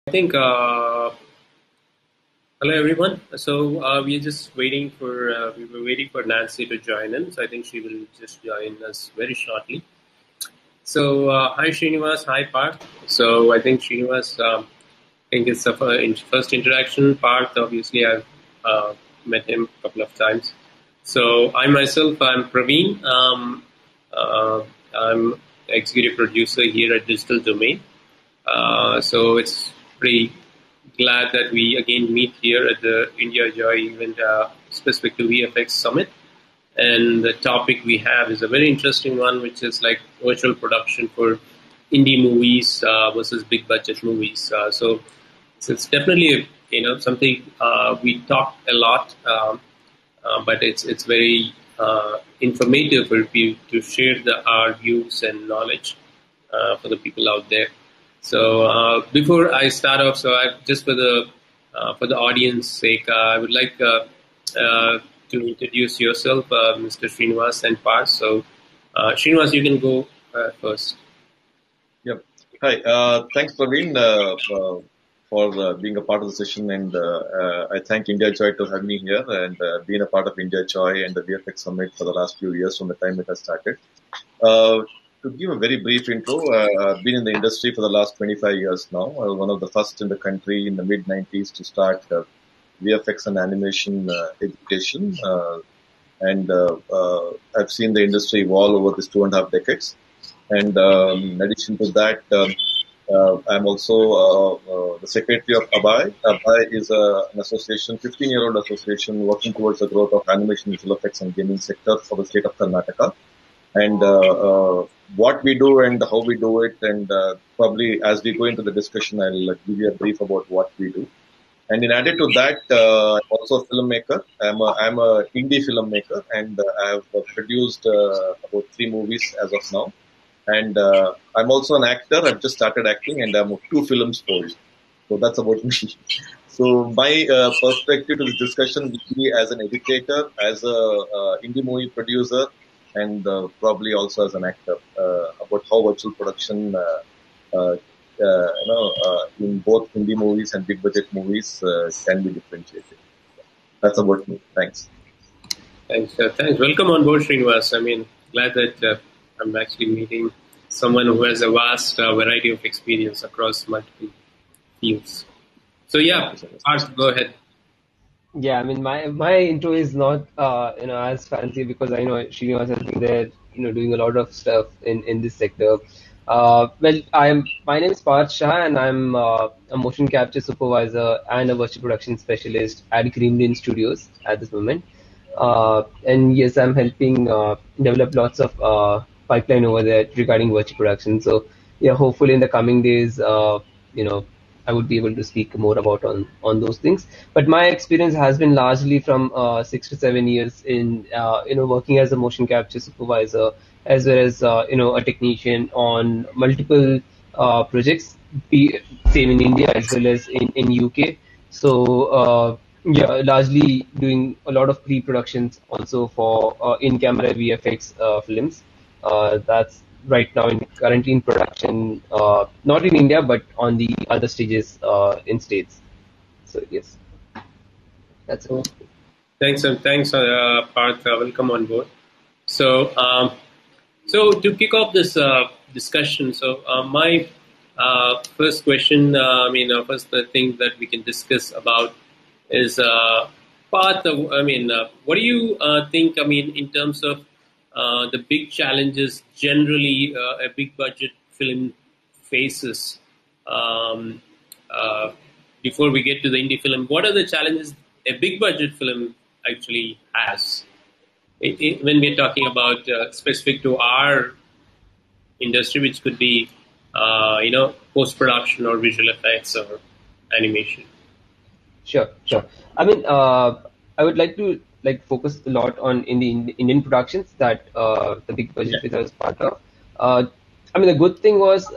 I think, hello everyone. So we're just waiting for, we were waiting for Nancy to join in. So I think she will just join us very shortly. So hi Srinivas, hi Parth. So I think Srinivas, I think it's the first interaction. Parth, obviously I've met him a couple of times. So I myself, I'm Praveen. I'm executive producer here at Digital Domain. So it's pretty glad that we again meet here at the India Joy event specific to VFX Summit. And the topic we have is a very interesting one, which is like virtual production for indie movies versus big budget movies. So it's definitely something we talk a lot, but it's very informative for you to share our views and knowledge for the people out there. So before I start off, so just for the audience sake, I would like to introduce yourself, Mr. Srinivas and Parth. So Srinivas, you can go first. Yep. Hi. Thanks, Praveen, for being a part of the session, and I thank India Joy to have me here and being a part of India Joy and the VFX Summit for the last few years from the time it has started. To give a very brief intro, I've been in the industry for the last 25 years now. I was one of the first in the country in the mid-90s to start VFX and animation education, and I've seen the industry evolve over these 2.5 decades. And in addition to that, I'm also the secretary of ABAI. ABAI is an association, 15-year-old association working towards the growth of animation, visual effects, and gaming sector for the state of Karnataka. And what we do and how we do it, and probably as we go into the discussion, I'll give you a brief about what we do. And in addition to that, I'm also a filmmaker. I'm a indie filmmaker, and I have produced about 3 movies as of now. And I'm also an actor. I've just started acting, and I'm 2 films old. So that's about me. So my perspective to this discussion will be as an educator, as a indie movie producer, and probably also as an actor about how virtual production, in both indie movies and big budget movies can be differentiated. That's about me. Thanks. Thanks. Thanks. Welcome on board, Srinivas. I mean, glad that I'm actually meeting someone who has a vast variety of experience across multiple fields. So yeah, Parth, go ahead. Yeah, I mean, my intro is not as fancy because I know Srinivas has been there, doing a lot of stuff in this sector. My name is Partha Shah, and I'm a motion capture supervisor and a virtual production specialist at Greenlane Studios at this moment. And yes, I'm helping develop lots of pipeline over there regarding virtual production. So yeah, hopefully in the coming days, I would be able to speak more about on those things. But my experience has been largely from 6 to 7 years in working as a motion capture supervisor, as well as a technician on multiple projects, same in India as well as in UK. So yeah, largely doing a lot of pre-productions also for in-camera VFX films. That's right now currently in production, not in India, but on the other stages in States. So yes, that's it. Thanks, Parth. Welcome on board. So, so to kick off this discussion, so my first question, first the thing that we can discuss about is Parth. What do you think? I mean, in terms of the big challenges generally a big budget film faces. Before we get to the indie film, what are the challenges a big budget film actually has? When we're talking about specific to our industry, which could be post production or visual effects or animation. Sure. I mean, I would like to focus a lot on in the Indian productions that the big budget film was part of. I mean, the good thing was,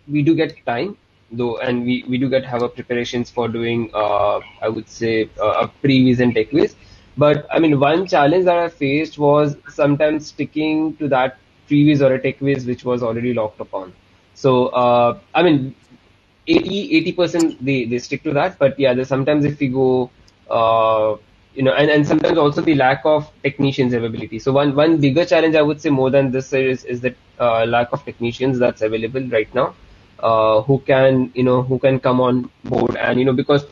we do get time though, and we do have a preparations for doing, I would say, a pre-viz and tech viz. But I mean, one challenge that I faced was sometimes sticking to that pre-viz or a tech viz which was already locked upon. So I mean, 80% they stick to that. But yeah, there's sometimes if we go, and sometimes also the lack of technicians availability. So one bigger challenge I would say more than this is that lack of technicians that's available right now, who can come on board. And because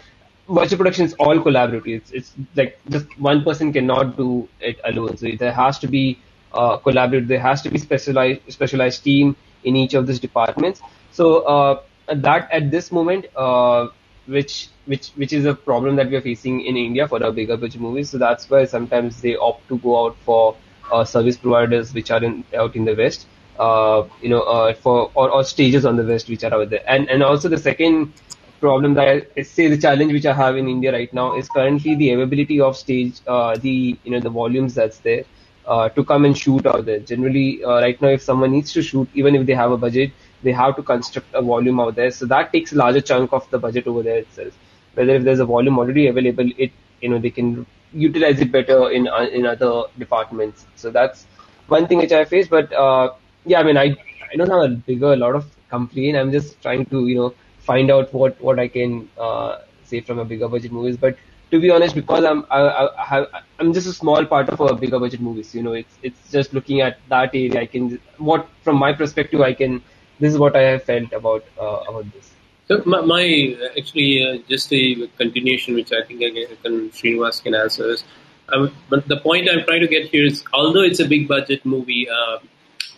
virtual production is all collaborative. It's like just one person cannot do it alone. So there has to be collaborative. There has to be specialized team in each of these departments. So that at this moment, which is a problem that we are facing in India for our bigger budget movies. So that's why sometimes they opt to go out for service providers which are out in the West. For or stages on the West which are out there. And also the second problem that I say the challenge which I have in India right now is currently the availability of stage, the volumes that's there to come and shoot out there. Generally, right now, if someone needs to shoot, even if they have a budget, they have to construct a volume out there. So that takes a larger chunk of the budget over there itself. Whether if there's a volume already available, they can utilize it better in other departments. So that's one thing which I face. But yeah, I mean, I don't have a lot of complaint. I'm just trying to find out what I can say from a bigger budget movies. But to be honest, because I'm just a small part of a bigger budget movies. It's just looking at that area. I can what from my perspective I can. This is what I have felt about this. So actually just a continuation, which I think Srinivas can answer is, but the point I'm trying to get here is, although it's a big budget movie,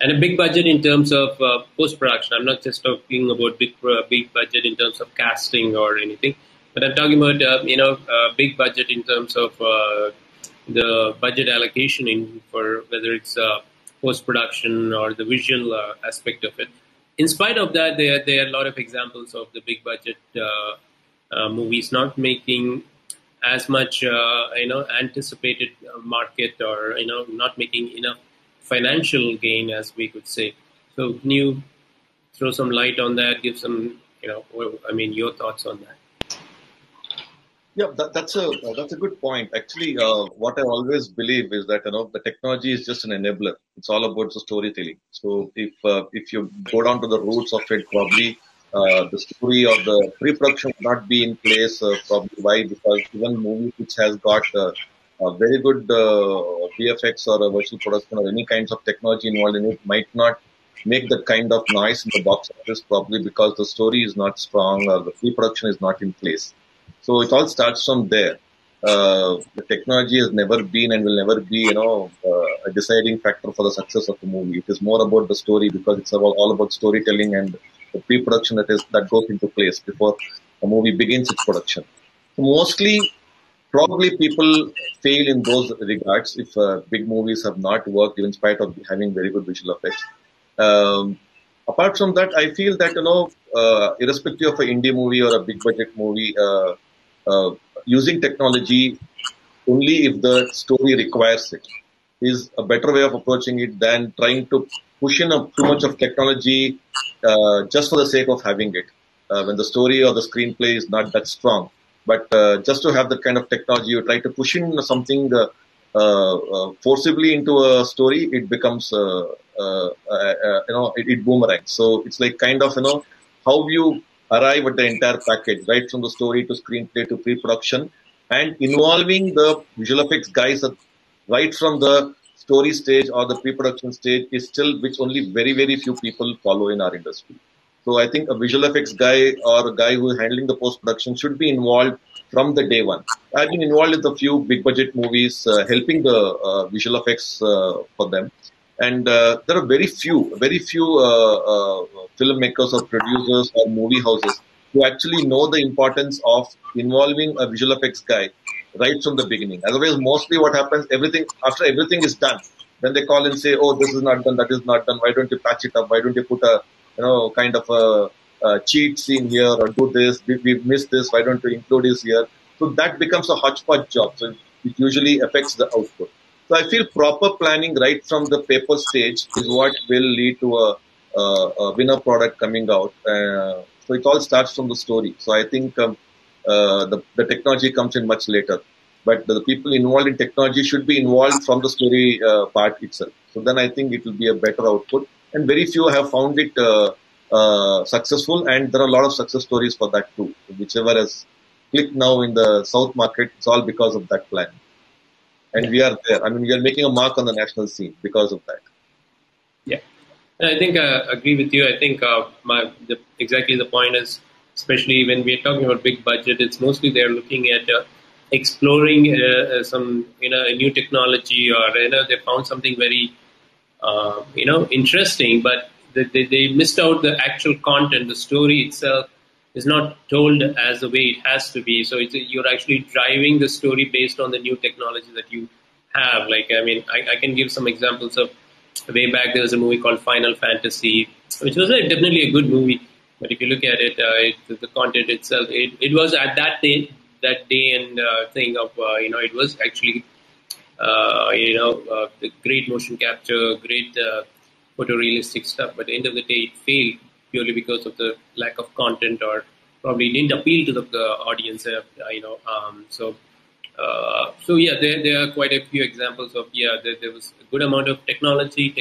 and a big budget in terms of post production. I'm not just talking about big budget in terms of casting or anything, but I'm talking about big budget in terms of the budget allocation for whether it's post production or the visual aspect of it. In spite of that, there are a lot of examples of the big budget movies not making as much anticipated market, or not making enough financial gain, as we could say. So can you throw some light on that? Give some, your thoughts on that. Yeah, that's a good point. Actually, what I always believe is that the technology is just an enabler. It's all about the storytelling. So if you go down to the roots of it, probably the story or the pre-production would not be in place. Probably why? Because even movies which has got a very good VFX or a virtual production or any kinds of technology involved in it might not make that kind of noise in the box office, probably because the story is not strong or the pre-production is not in place. So it all starts from there. The technology has never been and will never be, a deciding factor for the success of the movie. It is more about the story, because it's all about storytelling and the pre-production that goes into place before a movie begins its production. So mostly, probably people fail in those regards if big movies have not worked, even in spite of having very good visual effects. Apart from that, I feel that irrespective of an indie movie or a big budget movie, using technology only if the story requires it is a better way of approaching it than trying to push in too much of technology just for the sake of having it. When the story or the screenplay is not that strong, but just to have that kind of technology, you try to push in something forcibly into a story, it becomes it boomerangs. So it's like kind of how you arrive at the entire package, right from the story to screenplay to pre-production, and involving the visual effects guys right from the story stage or the pre-production stage is still which only very, very few people follow in our industry. So I think a visual effects guy or a guy who is handling the post-production should be involved from the day one. I've been involved with a few big budget movies, helping the visual effects for them. And there are very few filmmakers or producers or movie houses who actually know the importance of involving a visual effects guy right from the beginning. Otherwise, mostly what happens, after everything is done, then they call and say, "Oh, this is not done, that is not done. Why don't you patch it up? Why don't you put a kind of a cheat scene here, or do this? We missed this. Why don't you include this here?" So that becomes a hodgepodge job. So it usually affects the output. So I feel proper planning right from the paper stage is what will lead to a winner product coming out. So it all starts from the story. So I think the technology comes in much later. But the people involved in technology should be involved from the story part itself. So then I think it will be a better output. And very few have found it successful, and there are a lot of success stories for that too. Whichever has clicked now in the South market, it's all because of that plan. And Yeah. we are there. I mean, we are making a mark on the national scene because of that. Yeah. I think I agree with you. I think exactly the point is, especially when we're talking about big budget, it's mostly they're looking at exploring some a new technology, or they found something very interesting, but they missed out the actual content. The story itself is not told as the way it has to be. So you're actually driving the story based on the new technology that you have. Like, I mean, I can give some examples of way back. There was a movie called Final Fantasy, which was definitely a good movie. But if you look at it, the content itself, it was at that day and thing of it was actually the great motion capture, great photorealistic stuff. But at the end of the day, it failed purely because of the lack of content, or probably didn't appeal to the audience. So yeah, there are quite a few examples of there was a good amount of technology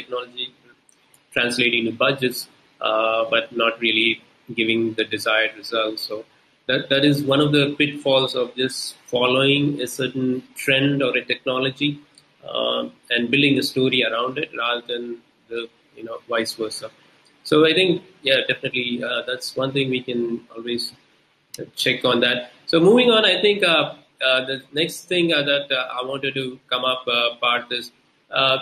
translating to budgets, but not really giving the desired results. So that is one of the pitfalls of just following a certain trend or a technology, and building a story around it rather than the vice versa. So I think definitely that's one thing we can always check on that. So moving on, I think the next thing that I wanted to come up part is uh,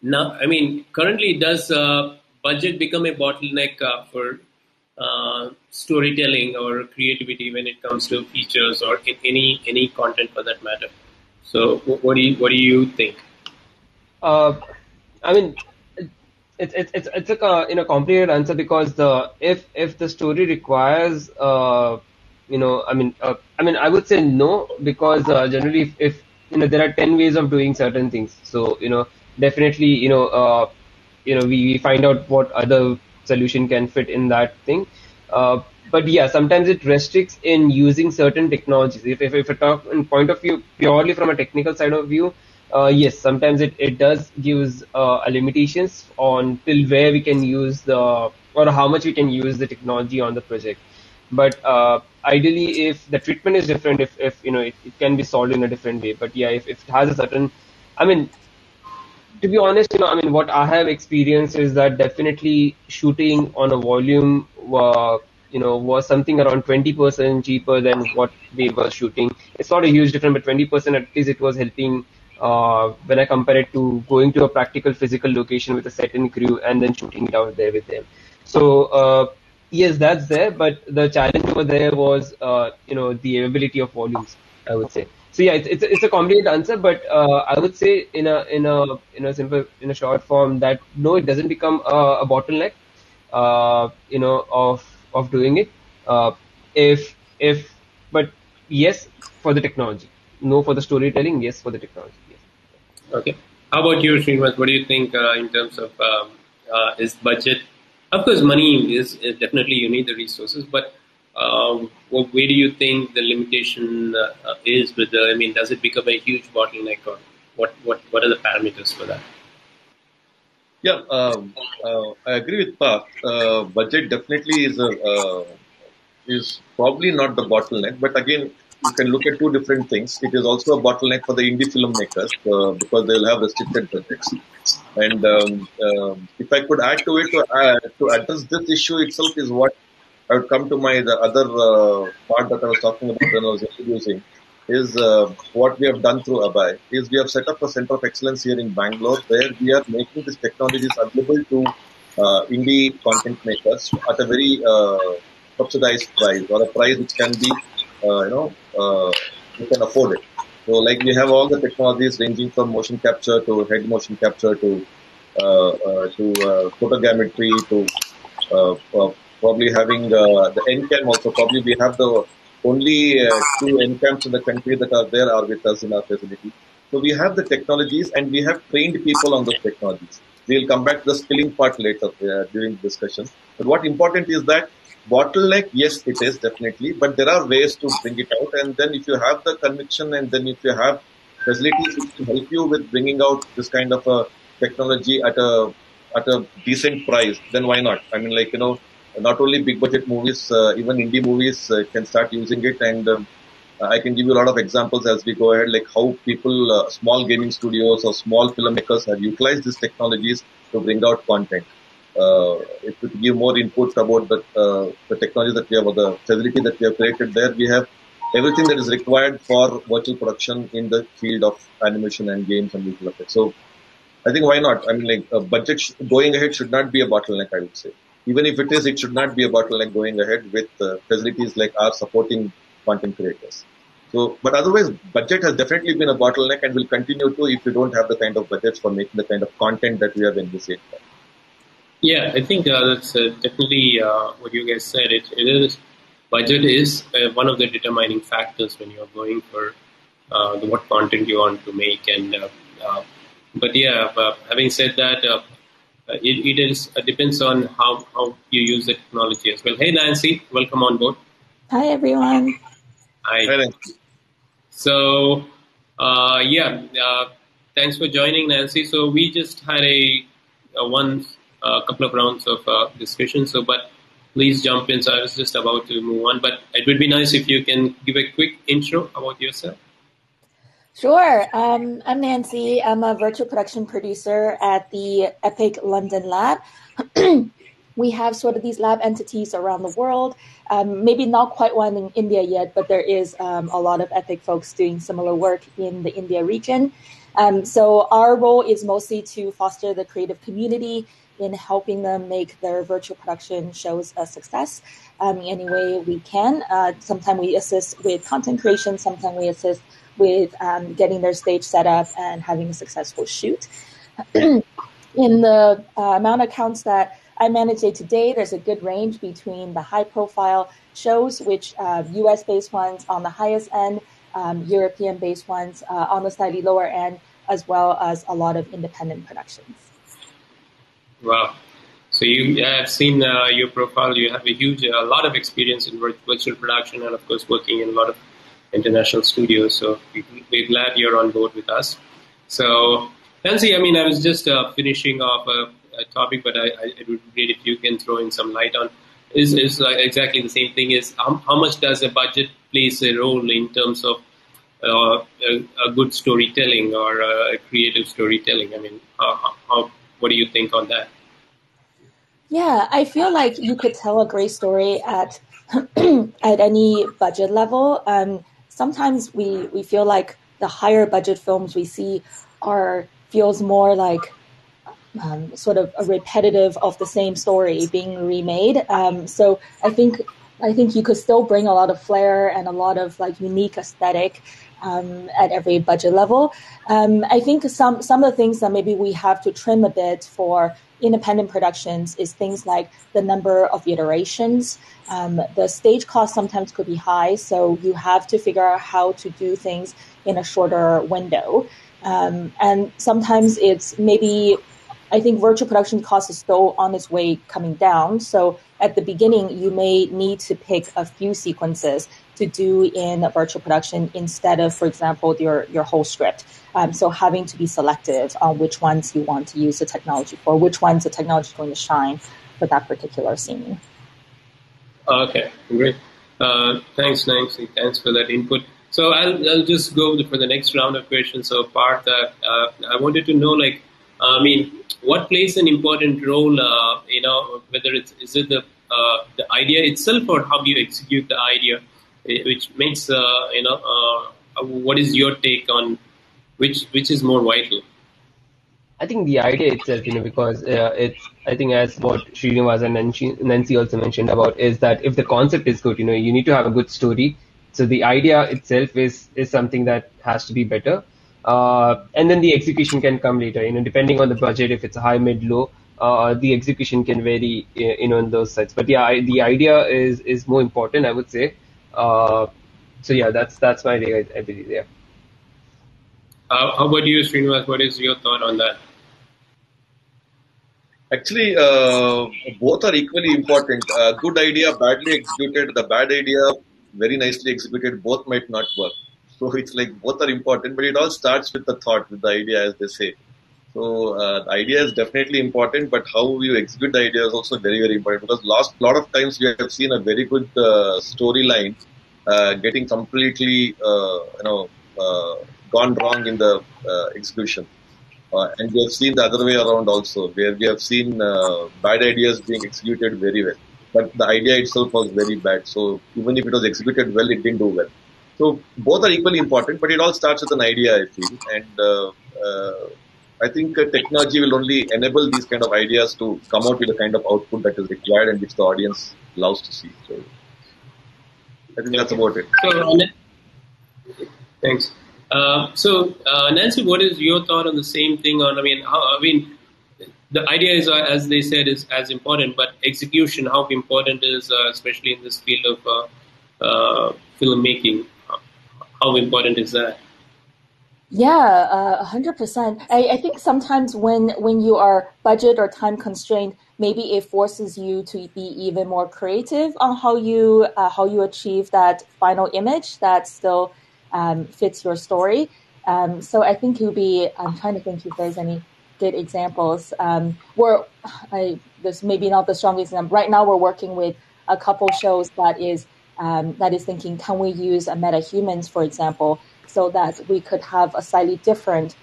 now, I mean, currently, does budget become a bottleneck for storytelling or creativity when it comes to features or any content for that matter? So, what do you think? Uh, I mean, it's a complicated answer, because if the story requires I would say no, because generally if there are 10 ways of doing certain things, so definitely we find out what other solution can fit in that thing. But yeah, sometimes it restricts in using certain technologies. If I talk in point of view purely from a technical side of view, yes, sometimes it does gives a limitations on till where we can use or how much we can use the technology on the project. But ideally, if the treatment is different, if it can be solved in a different way. But yeah, if it has a certain, I mean, to be honest, what I have experienced is that definitely shooting on a volume, was something around 20% cheaper than what we were shooting. It's not a huge difference, but 20% at least it was helping when I compare it to going to a practical physical location with a set and crew and then shooting it out there with them. So, yes, that's there, but the challenge over there was, the availability of volumes, I would say. So yeah, it's a complicated answer, but I would say in a short form that no, it doesn't become a bottleneck, of doing it. If but yes, for the technology, no for the storytelling, yes for the technology. Yes. Okay. How about you, Srinivas? What do you think in terms of is budget? Of course, money is definitely you need the resources, but where do you think the limitation is with the? I mean, does it become a huge bottleneck, or what are the parameters for that? Yeah, I agree with Parth. Budget definitely is probably not the bottleneck, but again, you can look at two different things. It is also a bottleneck for the indie filmmakers because they'll have restricted budgets. And if I could add to it to address this issue itself is what I would come to the other part that I was talking about when I was introducing is what we have done through Abai is we have set up a center of excellence here in Bangalore where we are making these technologies available to indie content makers at a very subsidized price or a price which can be, you can afford it. So like we have all the technologies ranging from motion capture to head motion capture to photogrammetry to probably having the NCAM also. Probably we have the only two NCAMs in the country that are there are with us in our facility. So we have the technologies and we have trained people on those technologies. We'll come back to the skilling part later during the discussion. But what important is that bottleneck, yes, it is definitely, but there are ways to bring it out. And then if you have the conviction and then if you have facilities which can help you with bringing out this kind of a technology at a at a decent price, then why not? I mean, like, not only big budget movies, even indie movies can start using it. And I can give you a lot of examples as we go ahead, like how people, small gaming studios or small filmmakers have utilized these technologies to bring out content. If we give more input about the technology that we have or the facility that we have created there, we have everything that is required for virtual production in the field of animation and games and visual effects. So I think why not? I mean, like budget going ahead should not be a bottleneck, I would say. Even if it is, it should not be a bottleneck going ahead with facilities like our supporting content creators. So, but otherwise, budget has definitely been a bottleneck and will continue to if you don't have the kind of budgets for making the kind of content that we have envisaged. Yeah, I think that's definitely what you guys said. It is budget is one of the determining factors when you're going for what content you want to make. And but yeah, having said that, it is depends on how you use the technology as well. Hey Nancy, welcome on board. Hi, everyone. Hi. So yeah, thanks for joining, Nancy. So we just had a couple of rounds of discussion. So, but please jump in. So I was just about to move on, but it would be nice if you can give a quick intro about yourself. Sure. I'm Nancy. I'm a virtual production producer at the Epic London Lab. We have sort of these lab entities around the world. Maybe not quite one in India yet, but there is a lot of Epic folks doing similar work in the India region. So our role is mostly to foster the creative community in helping them make their virtual production shows a success any way we can. Sometimes we assist with content creation. Sometimes we assist with getting their stage set up and having a successful shoot. In the amount of accounts that I manage day to day, there's a good range between the high profile shows, which US based ones on the highest end, European based ones on the slightly lower end, as well as a lot of independent productions. Wow. So you have seen your profile. You have a lot of experience in virtual production and, of course, working in a lot of international studios. So we're glad you're on board with us. So, Nancy, I mean, I was just finishing off a topic, but it would be great if you can throw in some light on. Is exactly the same thing. Is how much does a budget plays a role in terms of a good storytelling or a creative storytelling? I mean, what do you think on that? Yeah, I feel like you could tell a great story at at any budget level. Sometimes we feel like the higher budget films we see feels more like sort of a repetitive of the same story being remade. So I think you could still bring a lot of flair and a lot of like unique aesthetic at every budget level. I think some of the things that maybe we have to trim a bit for independent productions is things like the number of iterations. The stage cost sometimes could be high, so you have to figure out how to do things in a shorter window. And sometimes it's maybe, I think virtual production cost is still on its way coming down. So at the beginning, you may need to pick a few sequences to do in a virtual production instead of, for example, your whole script. So having to be selective on which ones you want to use the technology for, which ones the technology is going to shine for that particular scene. Okay, great. Thanks, Nancy. Thanks for that input. So I'll just go for the next round of questions. So Partha, I wanted to know, like, I mean, what plays an important role? Whether is it the idea itself or how you execute the idea, which makes what is your take on which is more vital? I think the idea itself, because I think as what Srinivas and Nancy also mentioned about is that if the concept is good, you need to have a good story. So the idea itself is something that has to be better. And then the execution can come later, depending on the budget, if it's a high, mid, low, the execution can vary, in those sites. But yeah, the idea is more important, I would say. So yeah, that's my idea, I believe, yeah. How about you, Srinivas? What is your thought on that? Actually, both are equally important. Good idea, badly executed. The bad idea, very nicely executed. Both might not work. So it's like both are important, but it all starts with the thought, with the idea, as they say. So the idea is definitely important, but how you execute the idea is also very, very important, because last lot of times we have seen a very good storyline getting completely gone wrong in the execution. And we have seen the other way around also, where we have seen bad ideas being executed very well, but the idea itself was very bad. So even if it was executed well, it didn't do well. So both are equally important, but it all starts with an idea, I feel. And I think technology will only enable these kind of ideas to come out with the kind of output that is required and which the audience loves to see. So I think that's Okay. about it. So, thanks. Nancy, what is your thought on the same thing? The idea is, as they said, is as important, but execution, how important is, especially in this field of filmmaking, how important is that? Yeah, 100%. I think sometimes when you are budget or time constrained, maybe it forces you to be even more creative on how you achieve that final image that still fits your story. So I think it would be. I'm trying to think if there's any good examples. This maybe not the strongest example. Right now, we're working with a couple shows that is thinking, can we use a metahumans, for example, so that we could have a slightly different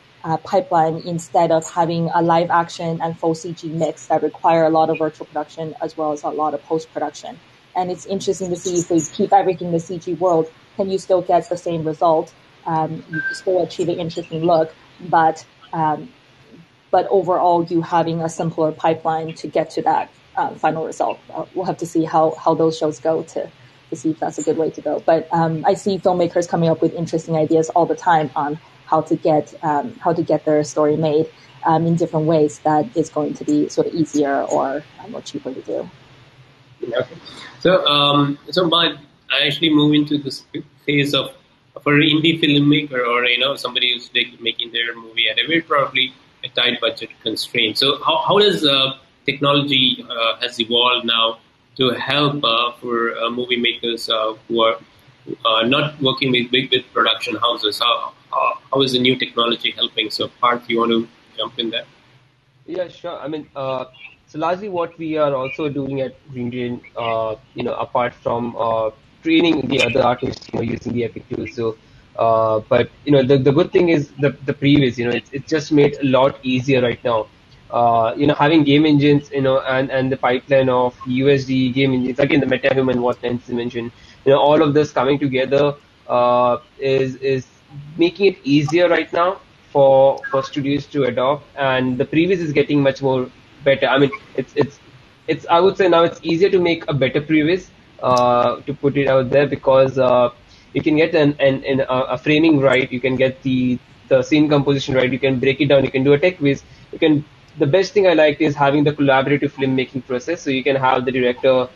pipeline instead of having a live action and full CG mix that require a lot of virtual production as well as a lot of post production. And it's interesting to see if we keep everything in the CG world, can you still get the same result? You still achieve an interesting look, but overall, you having a simpler pipeline to get to that final result. We'll have to see how those shows go to see if that's a good way to go. But I see filmmakers coming up with interesting ideas all the time on how to get their story made in different ways that is going to be sort of easier or cheaper to do. Okay. I actually move into this phase of for an indie filmmaker or somebody who's making their movie at a very probably a tight budget constraint. So how does technology has evolved now to help for movie makers who are not working with big production houses? How is the new technology helping? So Partha, you want to jump in there? Yeah, sure. So largely what we are also doing at Green, apart from training the other artists, using the Epic tools. So, but the good thing is the previous, it's just made a lot easier right now. Having game engines, and the pipeline of USD game engines, again, the MetaHuman, what Nancy mentioned, all of this coming together is making it easier right now for studios to adopt, and the previous is getting much more better. I mean, it's I would say now it's easier to make a better previous, to put it out there, because you can get a framing right, you can get the scene composition right, you can break it down, you can do a tech quiz, you can. The best thing I liked is having the collaborative filmmaking process, so you can have the director,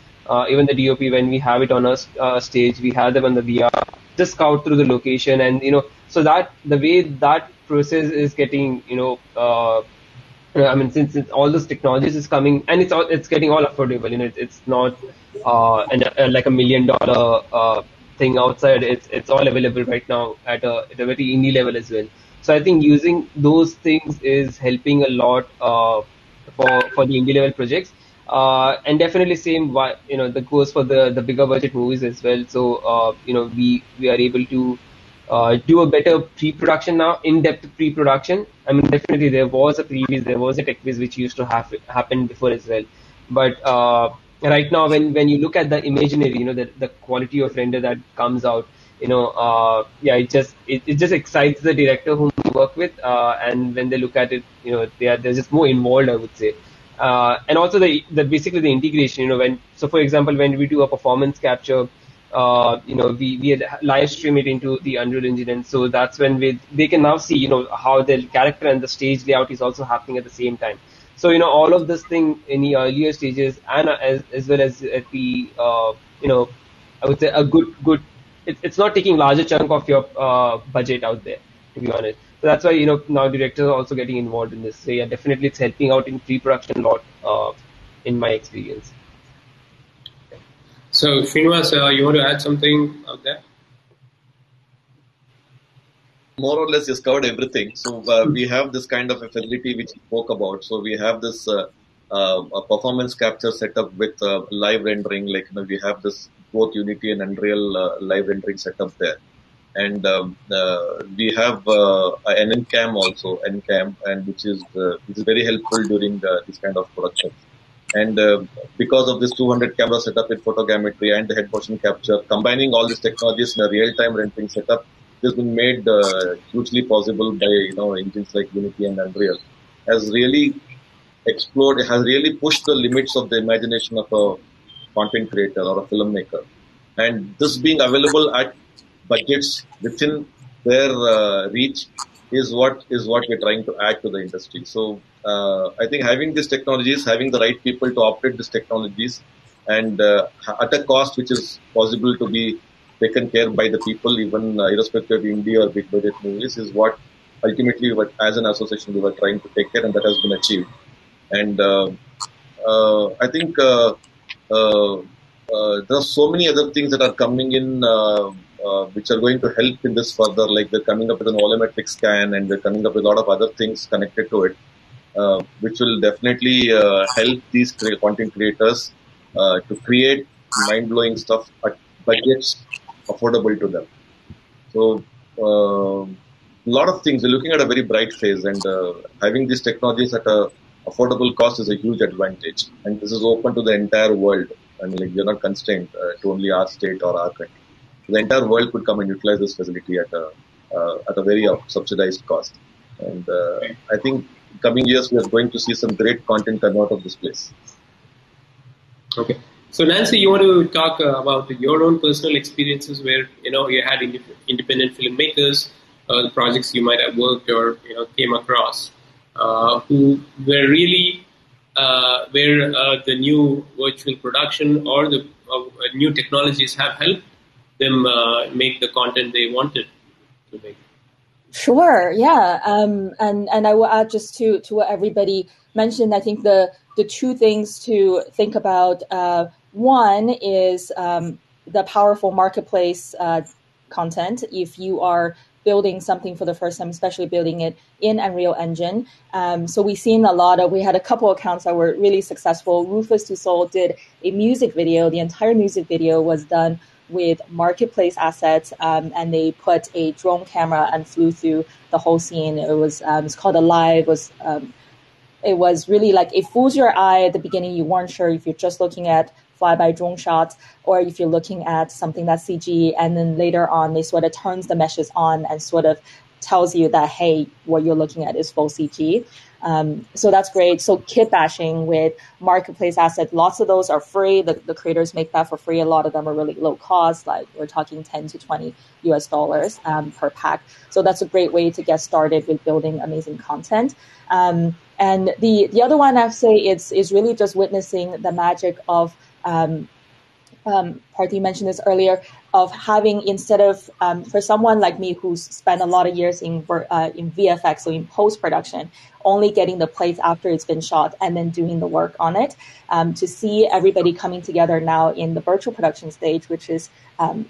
even the DOP, when we have it on a stage, we have them on the VR, just scout through the location, and so that the way that process is getting, since all those technologies is coming, and it's getting all affordable. It's not like $1 million thing outside. It's all available right now at a very indie level as well. So I think using those things is helping a lot for the indie level projects. And definitely same, that goes for the bigger budget movies as well. So we are able to do a better pre-production now, in-depth pre-production. I mean, definitely there was a tech quiz which used to happen before as well. But right now, when you look at the imaginary, the quality of render that comes out, it just excites the director whom we work with, and when they look at it, they're just more involved, I would say. And also basically the integration, for example, when we do a performance capture, we live stream it into the Unreal Engine, and so that's when they can now see, how the character and the stage layout is also happening at the same time. So, all of this thing in the earlier stages, and as well as at the, I would say a good, it's not taking larger chunk of your budget out there, to be honest. So that's why, now directors are also getting involved in this. So yeah, definitely it's helping out in pre-production a lot, in my experience. So, Srinivas, you want to add something out there? more or less just covered everything. So we have this kind of a facility which you spoke about. So we have this a performance capture setup with live rendering. Like we have this both Unity and Unreal live rendering setup there. And we have an NCAM also, NCAM, and which is very helpful during this kind of production. And because of this 200 camera setup with photogrammetry and the head motion capture, combining all these technologies in a real-time rendering setup has been made hugely possible by engines like Unity and Unreal. Has really explored, has really pushed the limits of the imagination of a content creator or a filmmaker. And this being available at budgets within their reach is what we're trying to add to the industry. So I think having these technologies, having the right people to operate these technologies, and at a cost which is possible to be taken care by the people, even irrespective of indie or big budget movies, is what ultimately, as an association, we were trying to take care, and that has been achieved. And I think there are so many other things that are coming in which are going to help in this further, like they're coming up with an volumetric scan, and they're coming up with a lot of other things connected to it, which will definitely help these content creators to create mind-blowing stuff at budgets affordable to them. So a lot of things, we're looking at a very bright phase, and having these technologies at a affordable cost is a huge advantage, and this is open to the entire world. I mean, like, we're not constrained to only our state or our country. The entire world could come and utilize this facility at a very subsidized cost. And I think coming years we are going to see some great content come out of this place. Okay. So Nancy, you want to talk about your own personal experiences where you had independent filmmakers, the projects you might have worked or came across, who were really where the new virtual production or the new technologies have helped them make the content they wanted to make. Sure, yeah, and I will add just to what everybody mentioned. I think the two things to think about. One is the powerful marketplace content. If you are building something for the first time, especially building it in Unreal Engine. So we've seen we had a couple accounts that were really successful. Rufus Du Sol did a music video. The entire music video was done with marketplace assets, and they put a drone camera and flew through the whole scene. It was it's called Alive. It was really like, it fools your eye at the beginning. You weren't sure if you're just looking at flyby drone shots or if you're looking at something that's CG, and then later on they sort of turns the meshes on and sort of tells you that, hey, what you're looking at is full CG. So that's great. So kit bashing with marketplace assets, lots of those are free. The creators make that for free. A lot of them are really low cost, like we're talking 10 to 20 US dollars per pack. So that's a great way to get started with building amazing content. And the other one I'd say is really just witnessing the magic of, Partha mentioned this earlier, of having, instead of, for someone like me who's spent a lot of years in VFX, so in post-production, only getting the plates after it's been shot and then doing the work on it, to see everybody coming together now in the virtual production stage, which is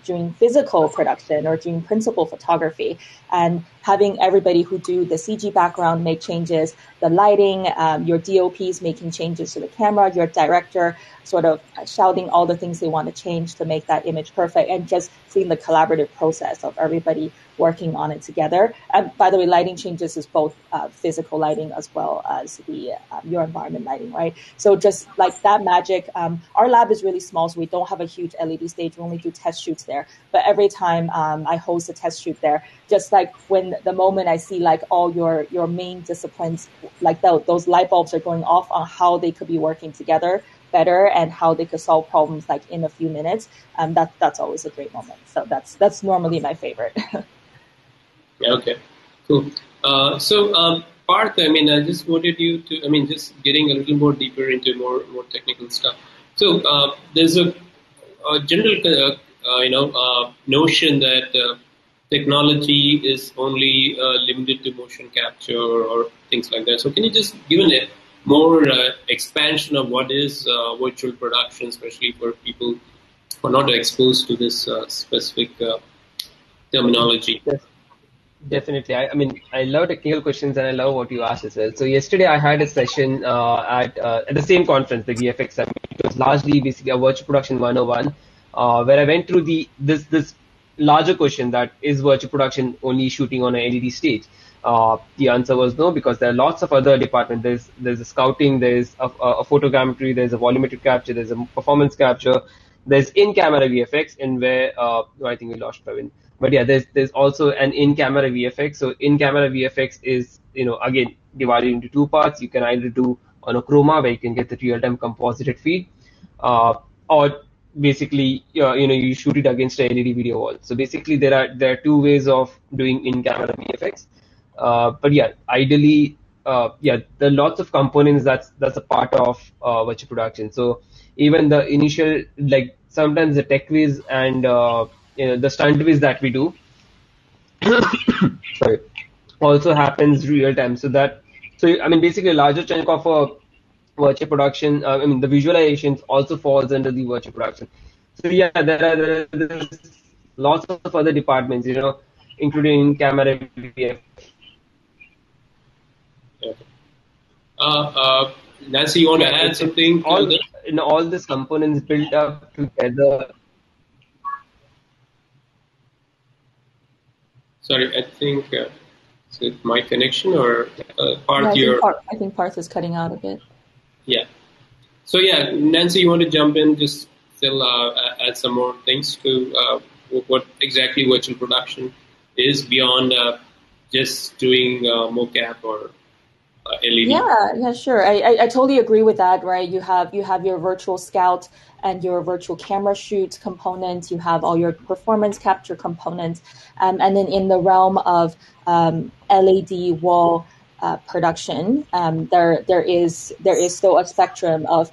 doing physical production or doing principal photography, and having everybody who do the CG background make changes, the lighting, your DOPs making changes to the camera, your director sort of shouting all the things they want to change to make that image perfect, and just seeing the collaborative process of everybody working on it together. And by the way, lighting changes is both physical lighting as well as the your environment lighting, right? So just like that magic, our lab is really small, so we don't have a huge LED stage. We only do test shoots there. But every time I host a test shoot there, just like when the moment I see like all your main disciplines, like those light bulbs are going off on how they could be working together better and how they could solve problems like in a few minutes, that's always a great moment. So that's normally my favorite. Okay, cool. So Partha, I just wanted you to, just getting a little more deeper into more technical stuff. So there's a general, notion that technology is only limited to motion capture or things like that. So can you just give a more expansion of what is virtual production, especially for people who are not exposed to this specific terminology? Yes. Definitely. I mean, I love technical questions and I love what you asked as well. So yesterday I had a session at the same conference, the VFX Summit. It was largely basically a virtual production 101, where I went through this larger question, that is virtual production only shooting on an LED stage? The answer was no, because there are lots of other departments. There's a scouting, there's a photogrammetry, there's a volumetric capture, there's a performance capture, there's in-camera VFX, and where I think we lost Praveen. But yeah, there's also an in-camera VFX. So in-camera VFX is, again, divided into two parts. You can either do on a chroma, where you can get the real-time composited feed, or basically you shoot it against a LED video wall. So basically there are two ways of doing in-camera VFX. But yeah, ideally, there are lots of components that's a part of virtual production. So even the initial, like sometimes the tech viz and the stunt viz that we do, sorry, also happens real time. So I mean, basically a larger chunk of a virtual production, I mean, the visualizations also falls under the virtual production. So yeah, there's lots of other departments, including camera VFX. Okay. Nancy, you want to add something? All these components built up together. Sorry, I think is it my connection or Partha? I think Partha is cutting out a bit. Yeah. So yeah, Nancy, you want to jump in? Just still add some more things to what exactly virtual production is beyond just doing mocap or LED. Yeah, sure. I totally agree with that. Right, you have your virtual scout and your virtual camera shoot components. You have all your performance capture components, and then in the realm of LED wall production, there is still a spectrum of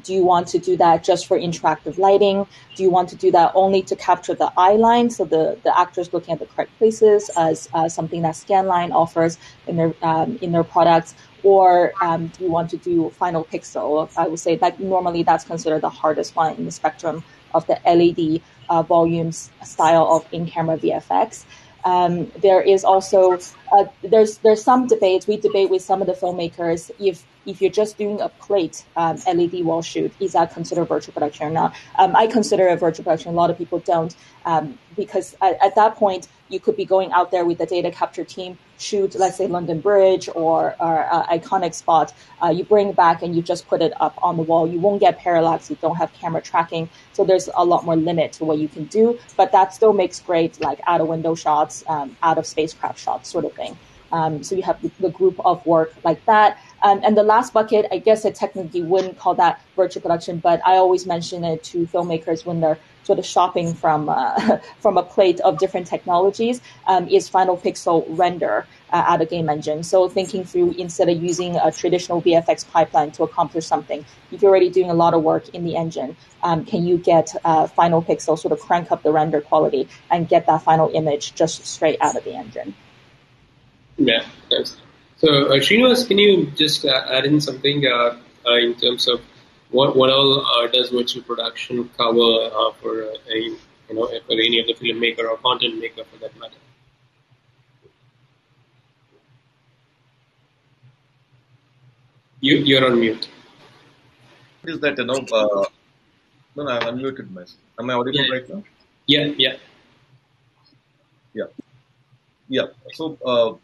do you want to do that just for interactive lighting? Do you want to do that only to capture the eye line, so the actors looking at the correct places, as something that Scanline offers in their products? Or do you want to do final pixel? I would say that normally that's considered the hardest one in the spectrum of the LED volumes style of in-camera VFX. There is also there's some debates. We debate with some of the filmmakers if you're just doing a plate LED wall shoot, is that considered virtual production or not? I consider it virtual production. A lot of people don't, because at that point you could be going out there with the data capture team, shoot, let's say London Bridge or iconic spot. You bring it back and you just put it up on the wall. You won't get parallax. You don't have camera tracking. So there's a lot more limit to what you can do, but that still makes great, like out of window shots, out of spacecraft shots sort of thing. So you have the group of work like that. And the last bucket, I guess I technically wouldn't call that virtual production, but I always mention it to filmmakers when they're sort of shopping from a plate of different technologies, is final pixel render out of game engine. So thinking through, instead of using a traditional VFX pipeline to accomplish something, if you're already doing a lot of work in the engine, can you get final pixel, sort of crank up the render quality and get that final image just straight out of the engine? Yeah, thanks. So, Srinivas, can you just add in something in terms of what all does virtual production cover for any of the filmmaker or content maker for that matter? You're on mute. Is that no, I unmuted myself. Am I audible right now? Yeah. So.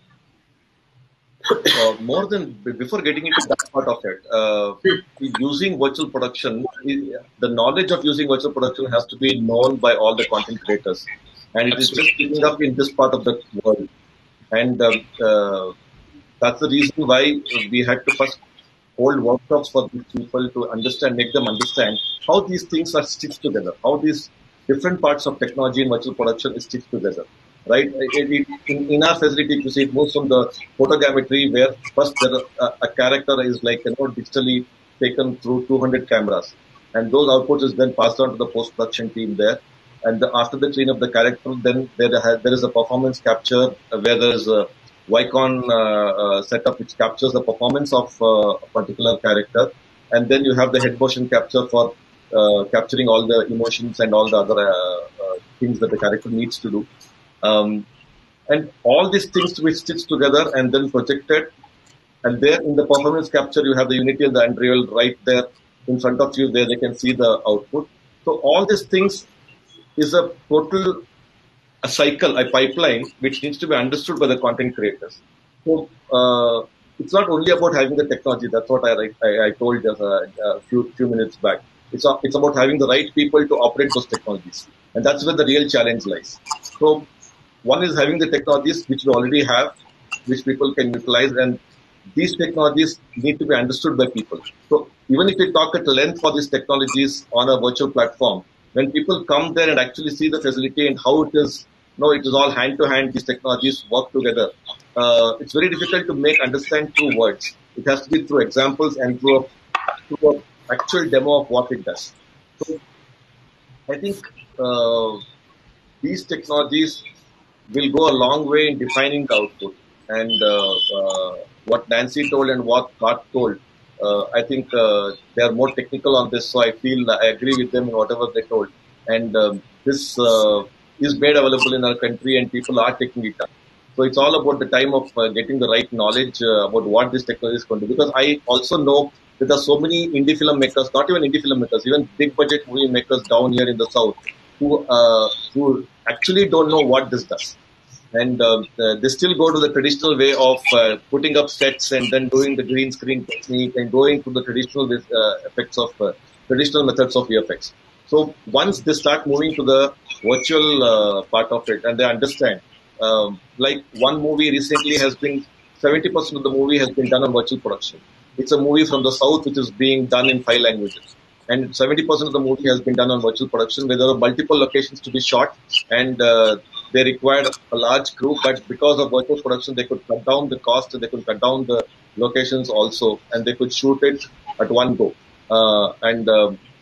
More than before getting into that part of it, using virtual production, the knowledge of using virtual production has to be known by all the content creators, and it is just picking up in this part of the world, and that's the reason why we had to first hold workshops for these people to make them understand how these things are stitched together, how these different parts of technology in virtual production is stitched together. Right? In our facility, you see, it moves from the photogrammetry, where first a character is digitally taken through 200 cameras, and those outputs is then passed on to the post-production team there. And after the clean of the character, then there is a performance capture where there is a Vicon setup which captures the performance of a particular character, and then you have the head motion capture for capturing all the emotions and all the other things that the character needs to do. And all these things to be stitched together and then projected. And there in the performance capture, you have the Unity and the Unreal right there in front of you. There they can see the output. So all these things is a total a cycle, a pipeline, which needs to be understood by the content creators. So it's not only about having the technology. That's what I told just a few minutes back. It's about having the right people to operate those technologies, and that's where the real challenge lies. So one is having the technologies which we already have, which people can utilize, and these technologies need to be understood by people. So even if we talk at length for these technologies on a virtual platform, when people come there and actually see the facility and how it is, it is all hand to hand, these technologies work together. It's very difficult to make understand through words. It has to be through examples and through a actual demo of what it does. So I think these technologies will go a long way in defining the output. And what Nancy told and what Partha told, I think they are more technical on this, so I feel I agree with them in whatever they told. And this is made available in our country, and people are taking it up. So it's all about the time of getting the right knowledge about what this technology is going to do. Because I also know that there are so many indie film makers, not even indie film makers, even big budget movie makers down here in the south, who actually don't know what this does. And they still go to the traditional way of putting up sets and then doing the green screen technique and going to the traditional effects of traditional methods of VFX. So once they start moving to the virtual part of it and they understand, like one movie recently has been 70% of the movie has been done on virtual production. It's a movie from the south which is being done in 5 languages. And 70% of the movie has been done on virtual production, where there are multiple locations to be shot, and they required a large crew. But because of virtual production, they could cut down the cost, and they could cut down the locations also, and they could shoot it at one go. And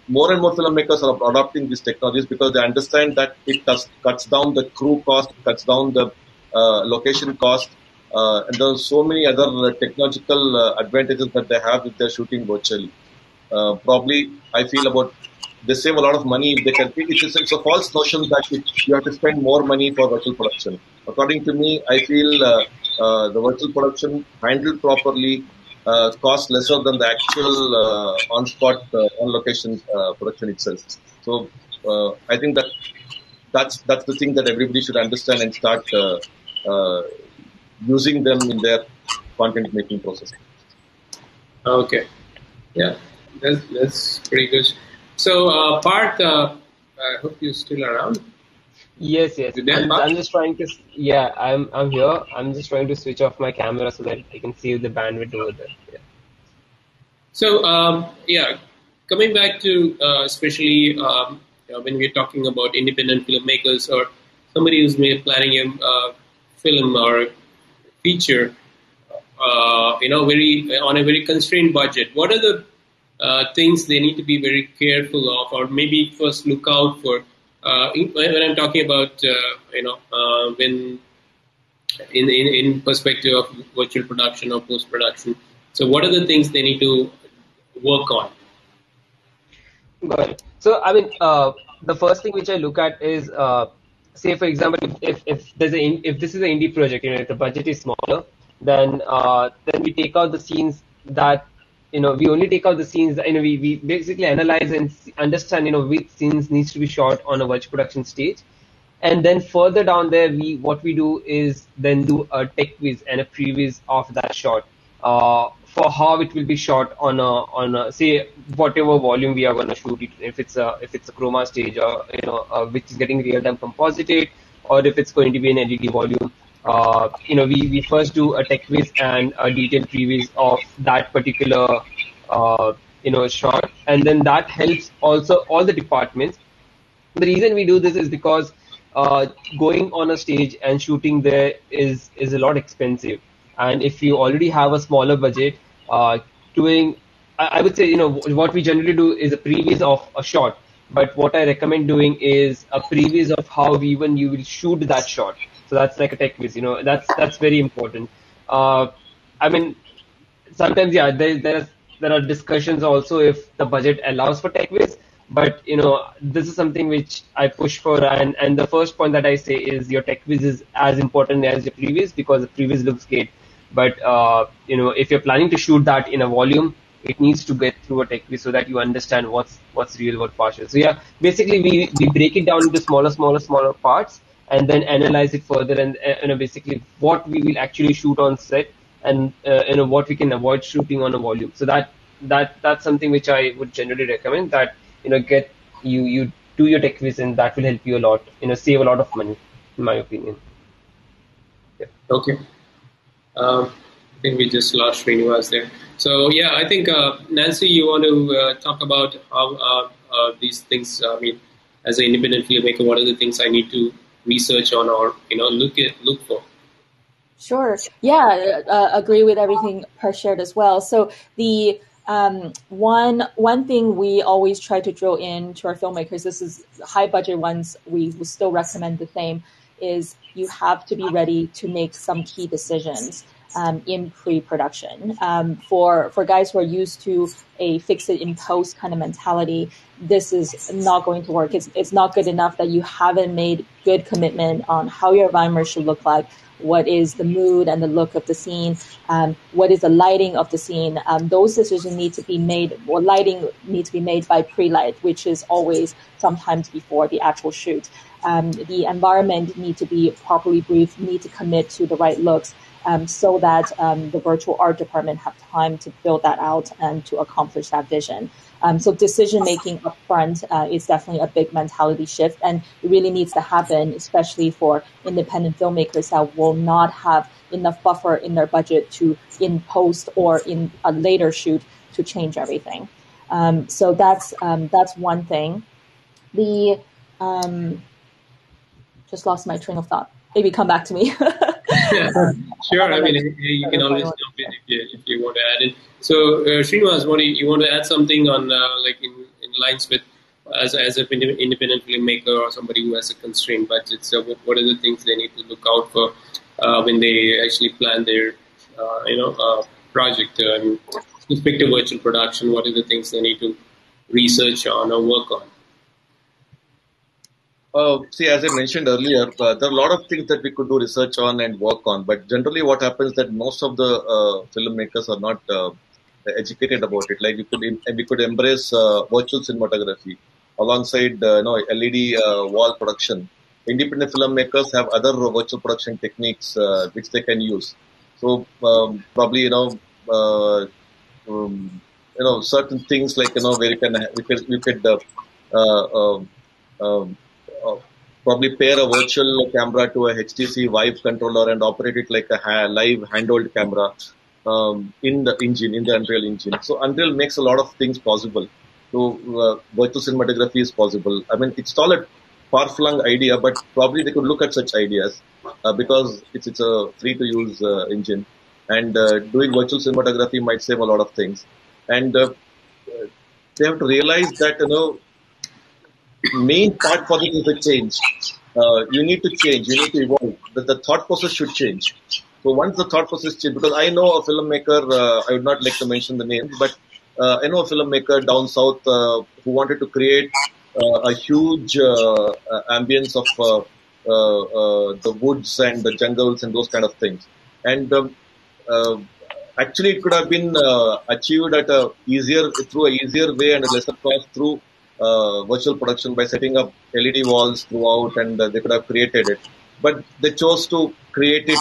more and more filmmakers are adopting these technologies because they understand that it cuts down the crew cost, cuts down the location cost, and there are so many other technological advantages that they have if they're shooting virtually. Probably I feel about they save a lot of money if they can. It's a false notion that you have to spend more money for virtual production. According to me, I feel the virtual production handled properly costs lesser than the actual on-spot, on-location production itself. So I think that's the thing that everybody should understand and start using them in their content making process. Okay. Yeah, that's pretty good. So, Partha, I hope you're still around. Yes. I'm just trying to. Yeah, I'm here. I'm just trying to switch off my camera so that I can save the bandwidth over there. Yeah. So, coming back to especially when we're talking about independent filmmakers or somebody who's planning a film or feature, very on a very constrained budget. What are the things they need to be very careful of, or maybe first look out for? When I'm talking about, when in perspective of virtual production or post production. So, what are the things they need to work on? Got it. So, I mean, the first thing which I look at is, say, for example, if this is an indie project, if the budget is smaller, then we take out the scenes that, we only take out the scenes that, we basically analyze and understand, which scenes needs to be shot on a virtual production stage. And then further down there, what we do is then do a tech quiz and a previs of that shot for how it will be shot on a say whatever volume we are going to shoot it. If it's a chroma stage or which is getting real time composited, or if it's going to be an LED volume. We first do a tech quiz and a detailed previs of that particular shot, and then that helps also all the departments. The reason we do this is because going on a stage and shooting there is a lot expensive, and if you already have a smaller budget, I would say what we generally do is a previs of a shot, but what I recommend doing is a previs of how even you will shoot that shot. So that's like a tech quiz, that's very important. I mean, sometimes there are discussions also if the budget allows for tech quiz, But this is something which I push for, and the first point that I say is your tech viz is as important as your previous, because the previous looks great. But if you're planning to shoot that in a volume, it needs to get through a tech viz so that you understand what's real, what partial. So yeah, basically we break it down into smaller parts, and then analyze it further, and basically what we will actually shoot on set, and what we can avoid shooting on a volume. So that's something which I would generally recommend, that get you do your tech viz, and that will help you a lot, save a lot of money, in my opinion. Yeah. Okay. I think we just lost Srinivas there. So yeah, I think Nancy, you want to talk about how these things. I mean, as an independent filmmaker, what are the things I need to research on, or look for? Sure. Yeah, agree with everything Per shared as well. So the one thing we always try to drill in to our filmmakers, this is high budget ones, we will still recommend the same, is you have to be ready to make some key decisions in pre-production. For guys who are used to a fix it in post kind of mentality, this is not going to work. It's not good enough that you haven't made good commitment on how your environment should look like, what is the mood and the look of the scene, what is the lighting of the scene. Those decisions need to be made, or lighting needs to be made by pre-light, which is always sometimes before the actual shoot. The environment need to be properly briefed, need to commit to the right looks, so that the virtual art department have time to build that out and to accomplish that vision. So decision making upfront is definitely a big mentality shift, and it really needs to happen, especially for independent filmmakers that will not have enough buffer in their budget to, in post or in a later shoot, to change everything. So that's one thing. The just lost my train of thought. Maybe come back to me. Yeah, sure. I mean, you can always jump in if you want to add in. So, Srinivas, you want to add something on like in lines with as an independent filmmaker or somebody who has a constrained budget? So, what are the things they need to look out for when they actually plan their project? With respect to virtual production, what are the things they need to research on or work on? See, as I mentioned earlier, there are a lot of things that we could do research on and work on. But generally, what happens that most of the filmmakers are not educated about it. Like we could embrace virtual cinematography alongside LED wall production. Independent filmmakers have other virtual production techniques which they can use. So probably certain things like where we could probably pair a virtual camera to a HTC Vive controller and operate it like a live handheld camera in the Unreal Engine. So Unreal makes a lot of things possible. So virtual cinematography is possible. I mean, it's not a far-flung idea, but probably they could look at such ideas because it's a free-to-use engine. And doing virtual cinematography might save a lot of things. And they have to realize that, main part for it is a change. You need to change. You need to evolve. The thought process should change. So once the thought process changes, because I know a filmmaker, I would not like to mention the name, but I know a filmmaker down south who wanted to create a huge ambience of the woods and the jungles and those kind of things. And actually, it could have been achieved through a easier way and a lesser cost through virtual production by setting up LED walls throughout, and they could have created it. But they chose to create it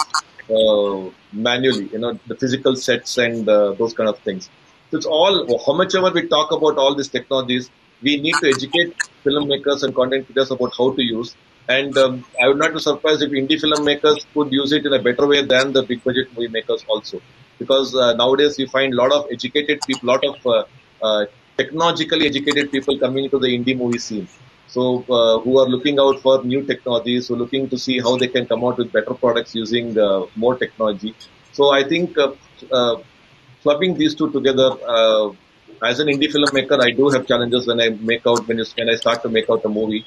manually, the physical sets and those kind of things. So it's all, how much ever we talk about all these technologies, we need to educate filmmakers and content creators about how to use. And I would not be surprised if indie filmmakers could use it in a better way than the big budget movie makers also. Because nowadays you find a lot of educated people, lot of technologically educated people coming into the indie movie scene. So who are looking out for new technologies, who are looking to see how they can come out with better products using more technology. So I think clubbing these two together, as an indie filmmaker, I do have challenges when I start to make out a movie,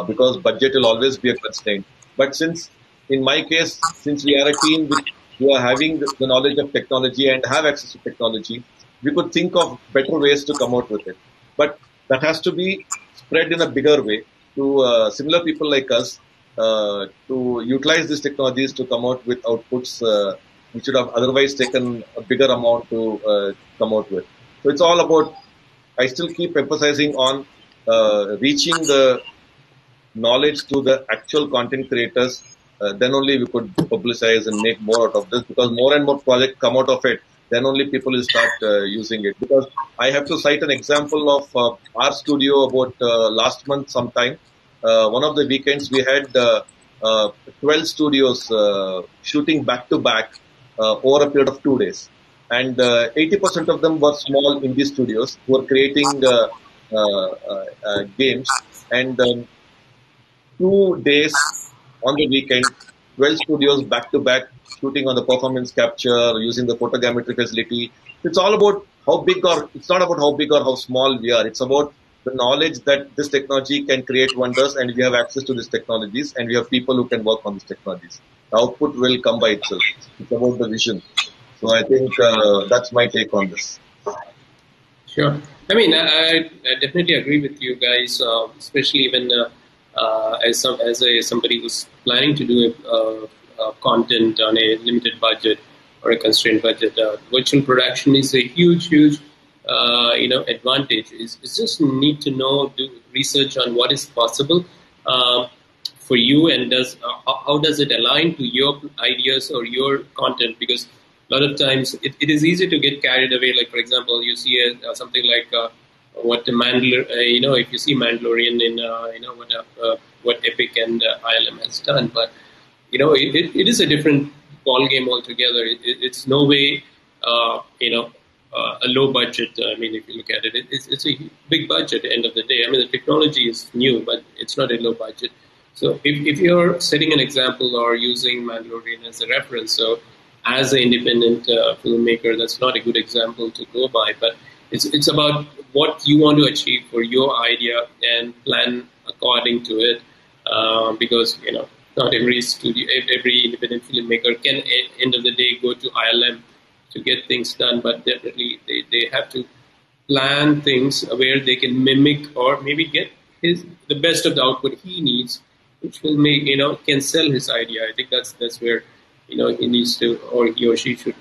because budget will always be a constraint. But in my case, since we are a team who are having the knowledge of technology and have access to technology, we could think of better ways to come out with it. But that has to be spread in a bigger way to similar people like us to utilize these technologies to come out with outputs we should have otherwise taken a bigger amount to come out with. So it's all about, I still keep emphasizing on reaching the knowledge to the actual content creators. Then only we could publicize and make more out of this, because more and more projects come out of it. Then only people will start using it. Because I have to cite an example of our studio about last month sometime. One of the weekends we had 12 studios shooting back to back over a period of 2 days. And 80% of them were small indie studios who were creating games. And 2 days on the weekend, 12 studios back to back shooting on the performance capture, using the photogrammetry facility. It's all about how big, or it's not about how big or how small we are. It's about the knowledge that this technology can create wonders, and we have access to these technologies, and we have people who can work on these technologies. The output will come by itself. It's about the vision. So I think that's my take on this. Sure. I mean, I definitely agree with you guys, especially when as somebody who's planning to do content on a limited budget or a constrained budget. Virtual production is a huge advantage. It's just need to do research on what is possible for you, and how does it align to your ideas or your content, because a lot of times it is easy to get carried away. Like, for example, you see something like what the if you see Mandalorian in what Epic and ILM has done, but it is a different ball game altogether. It's no way a low budget. I mean, if you look at it, it's a big budget at the end of the day. I mean, the technology is new, but it's not a low budget. So if you're setting an example or using Mandalorian as a reference, so as an independent filmmaker, that's not a good example to go by. But it's about what you want to achieve for your idea and plan according to it, because not every studio, every independent filmmaker can, at the end of the day, go to ILM to get things done. But definitely they have to plan things where they can mimic or maybe get the best of the output he needs, which will make can sell his idea. I think that's where he needs to, or he or she should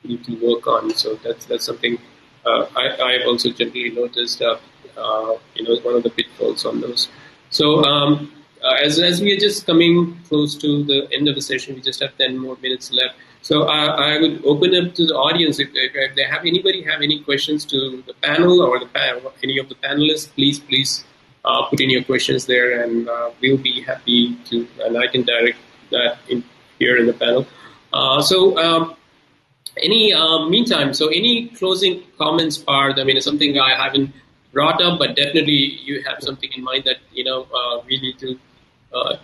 need to work on. So that's something I've also generally noticed. One of the pitfalls on those. So as we are just coming close to the end of the session, we just have 10 more minutes left. So I would open up to the audience. If they anybody have any questions to the panel or any of the panelists, please put in your questions there, and we'll be happy to, and I can direct that in here in the panel. Meantime, so any closing comments, Partha? I mean, it's something I haven't brought up, but definitely you have something in mind that we need to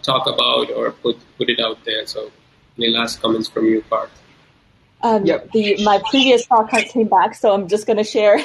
talk about or put it out there. So any last comments from you, Partha? My previous thought came back, so I'm just going to share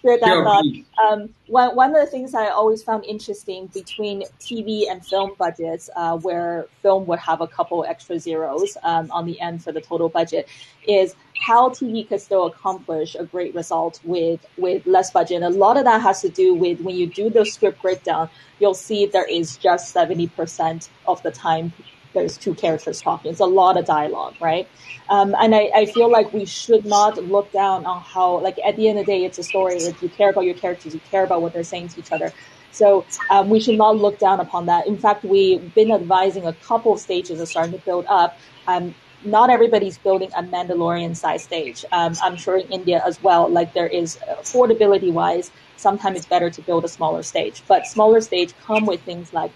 that thought. One of the things I always found interesting between TV and film budgets, where film would have a couple extra zeros on the end for the total budget, is how TV could still accomplish a great result with less budget. And a lot of that has to do with when you do the script breakdown, you'll see there is just 70% of the time there's two characters talking. It's a lot of dialogue, right? And I feel like we should not look down on how, like, at the end of the day, it's a story. If you care about your characters, you care about what they're saying to each other. So we should not look down upon that. In fact, we've been advising a couple of stages are starting to build up. Not everybody's building a Mandalorian-sized stage. I'm sure in India as well, like there is affordability-wise, sometimes it's better to build a smaller stage. But smaller stage come with things like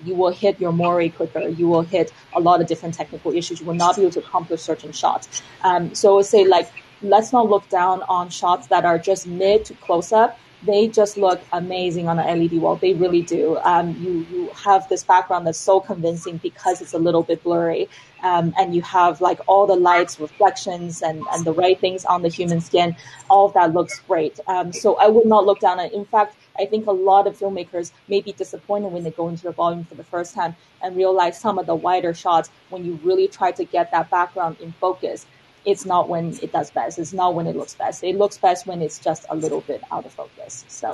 you will hit your moire quicker. You will hit a lot of different technical issues. You will not be able to accomplish certain shots. So say, like, let's not look down on shots that are just mid to close up. They just look amazing on an LED wall. They really do. You have this background that's so convincing because it's a little bit blurry. And you have like all the lights, reflections, and the right things on the human skin. All of that looks great. So I would not look down on it. In fact, I think a lot of filmmakers may be disappointed when they go into the volume for the first time and realize some of the wider shots, when you really try to get that background in focus, it's not when it does best. It's not when it looks best. It looks best when it's just a little bit out of focus. So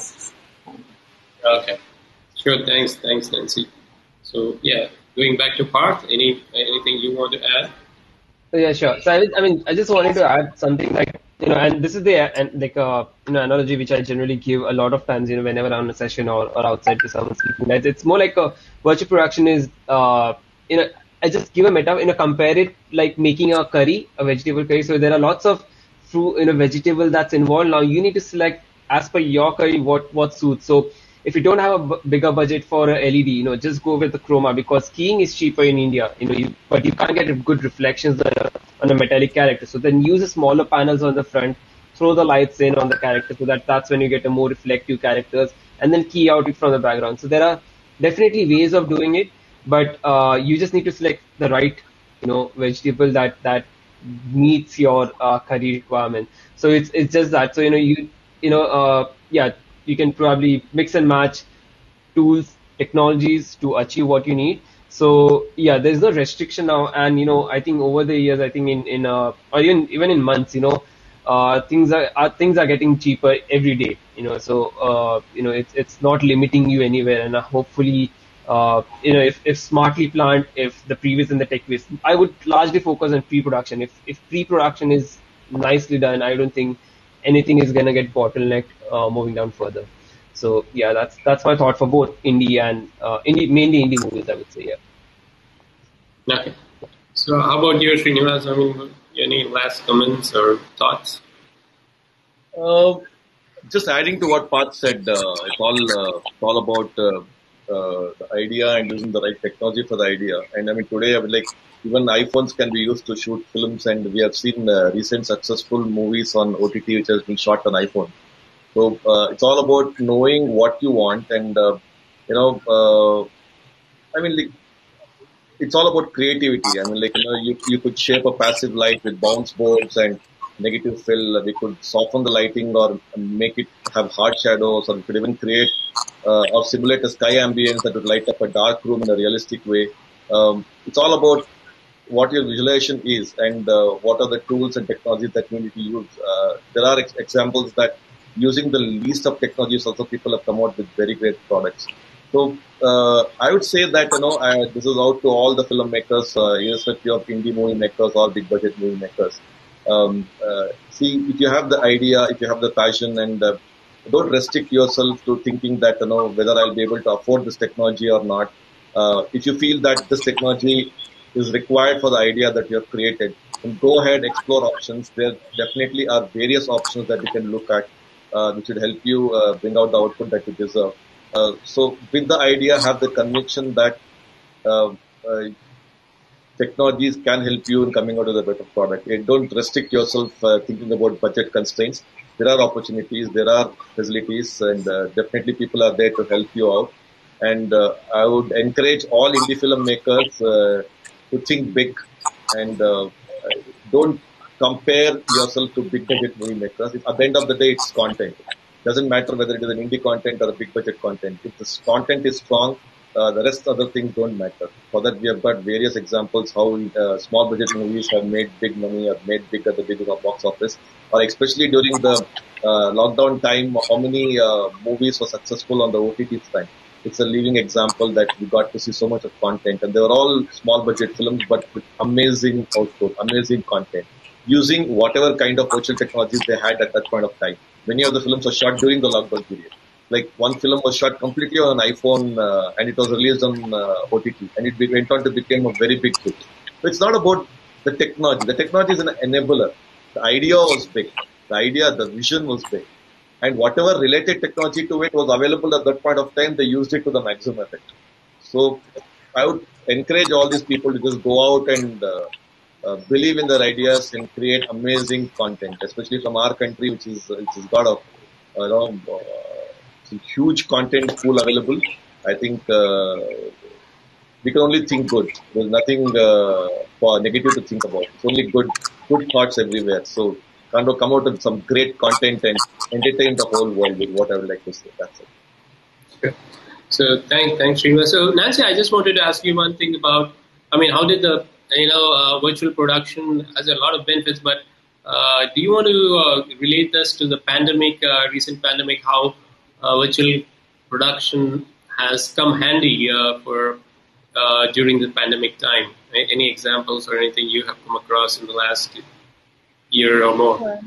Okay. Sure. Thanks, Nancy. So yeah, going back to Parth, anything you want to add? So yeah, sure. So I mean, I just wanted to add something like, and this is the and like analogy which I generally give a lot of times, whenever I'm on a session or outside to someone speaking. That it's more like a virtual production is you know I just give a metaphor, compare it like making a curry, a vegetable curry. So there are lots of fruit, vegetable that's involved. Now you need to select as per your curry what suits. So if you don't have a bigger budget for a LED, just go with the chroma because keying is cheaper in India, but you can't get good reflections on a metallic character. So then use a smaller panels on the front, throw the lights in on the character so that's when you get a more reflective characters, and then key out it from the background. So there are definitely ways of doing it, but you just need to select the right, vegetable that meets your curry requirement. So it's just that. So yeah, you can probably mix and match tools, technologies to achieve what you need. So yeah, there's no restriction now, and I think over the years, I think in or even in months, things are getting cheaper every day. It's not limiting you anywhere, and hopefully. If smartly planned, if the previous and the tech waste, I would largely focus on pre-production. If pre-production is nicely done, I don't think anything is gonna get bottlenecked moving down further. So yeah, that's my thought for both indie and mainly indie movies, I would say. Yeah. Okay. So how about you, Srinivas? I mean, any last comments or thoughts? Uh, just adding to what Parth said, it's all about the idea and using the right technology for the idea. And I mean, today, I mean, like even iPhones can be used to shoot films, and we have seen recent successful movies on OTT which has been shot on iPhone. So it's all about knowing what you want, and you know, I mean, like it's all about creativity. I mean, like, you could shape a passive light with bounce boards and negative fill. We could soften the lighting or make it have hard shadows, or we could even create or simulate a sky ambience that would light up a dark room in a realistic way. It's all about what your visualization is and what are the tools and technologies that you need to use. There are examples that using the least of technologies also people have come out with very great products. So I would say that this is out to all the filmmakers, irrespective of indie movie makers or big budget movie makers. See, if you have the idea, if you have the passion, and don't restrict yourself to thinking that whether I'll be able to afford this technology or not. If you feel that this technology is required for the idea that you have created, then go ahead, explore options. There definitely are various options that you can look at, which would help you bring out the output that you deserve. So with the idea, have the conviction that uh, uh, technologies can help you in coming out with a better product. And don't restrict yourself thinking about budget constraints. There are opportunities, there are facilities, and definitely people are there to help you out. And I would encourage all indie filmmakers to think big and don't compare yourself to big budget movie makers. At the end of the day, it's content. Doesn't matter whether it is an indie content or a big budget content. If the content is strong, the rest other things don't matter. For that, we have got various examples how small budget movies have made big money or made big at the big box office, or especially during the lockdown time, how many movies were successful on the OTT time. It's a living example that we got to see so much of content, and they were all small budget films, but with amazing output, amazing content, using whatever kind of virtual technologies they had at that point of time. Many of the films were shot during the lockdown period. Like one film was shot completely on an iPhone and it was released on OTT, and it went on to become a very big hit. So it's not about the technology. The technology is an enabler. The idea was big. The vision was big. And whatever related technology to it was available at that point of time, they used it to the maximum effect. So I would encourage all these people to just go out and believe in their ideas and create amazing content, especially from our country, which is got a huge content pool available. I think we can only think good. There's nothing for negative to think about. It's only good thoughts everywhere. So kind of come out with some great content and entertain the whole world with what I would like to say. That's it. Sure. So thanks, Srinivas. So Nancy, I just wanted to ask you one thing about. I mean, how did the virtual production has a lot of benefits, but do you want to relate this to the pandemic, recent pandemic? How virtual production has come handy for during the pandemic time? Any examples or anything you have come across in the last year or more? Sure.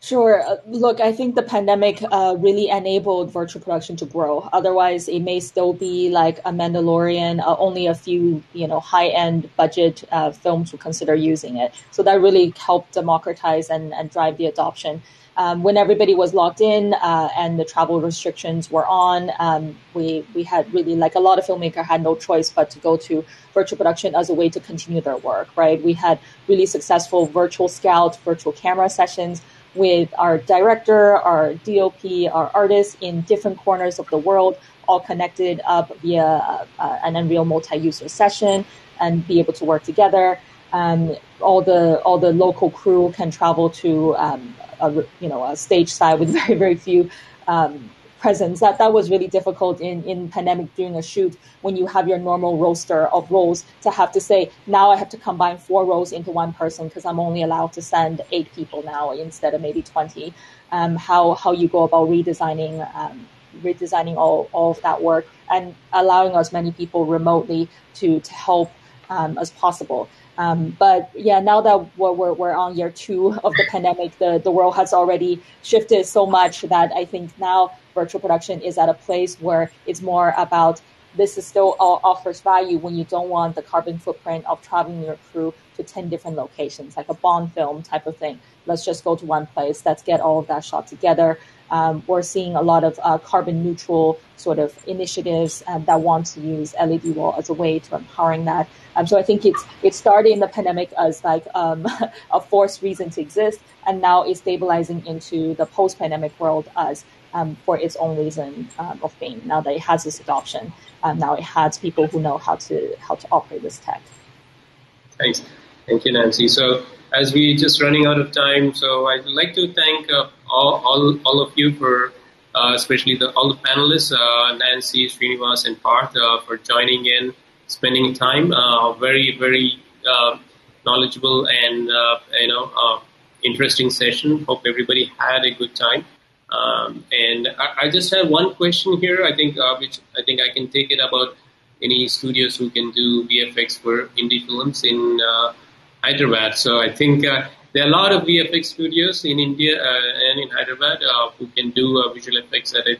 Sure. Look, I think the pandemic really enabled virtual production to grow. Otherwise, it may still be like a Mandalorian. Only a few, high-end budget films would consider using it. So that really helped democratize and drive the adoption. When everybody was locked in and the travel restrictions were on, we had really, like a lot of filmmakers had no choice but to go to virtual production as a way to continue their work, right? We had really successful virtual scout, virtual camera sessions with our director, our DOP, our artists in different corners of the world, all connected up via an Unreal multi-user session and be able to work together. All the local crew can travel to a stage side with very, very few presence. That was really difficult in pandemic doing a shoot when you have your normal roster of roles to have to say, now I have to combine 4 roles into one person because I'm only allowed to send 8 people now instead of maybe 20. How you go about redesigning all of that work and allowing as many people remotely to help as possible. But yeah, now that we're on year 2 of the pandemic, the world has already shifted so much that I think now virtual production is at a place where it's more about this is still offers value when you don't want the carbon footprint of traveling your crew to 10 different locations, like a Bond film type of thing. Let's just go to one place. Let's get all of that shot together. We're seeing a lot of carbon neutral sort of initiatives that want to use LED wall as a way to empowering that. So I think it started in the pandemic as like a forced reason to exist, and now it's stabilizing into the post-pandemic world as for its own reason of being. Now that it has this adoption, now it has people who know how to operate this tech. Thanks. Thank you, Nancy. So as we're just running out of time, so I'd like to thank all of you for, especially all the panelists, Nancy, Srinivas, and Partha, for joining in, spending time. Very, very knowledgeable and interesting session. Hope everybody had a good time. And I just have one question here. I think which I think I can take it about any studios who can do VFX for indie films in Hyderabad. So I think there are a lot of VFX studios in India and in Hyderabad who can do visual effects at a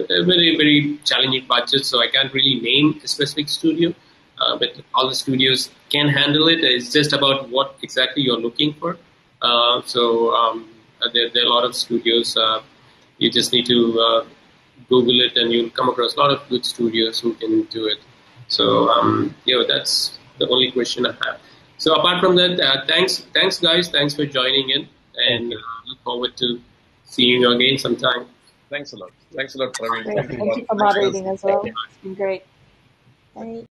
very, very challenging budget. So I can't really name a specific studio, but all the studios can handle it. It's just about what exactly you're looking for. There are a lot of studios. You just need to Google it, and you'll come across a lot of good studios who can do it. So that's the only question I have. So apart from that, thanks guys, thanks for joining in, and look forward to seeing you again sometime. Thanks a lot, Praveen. Thank you for moderating as well. It's been great. Bye.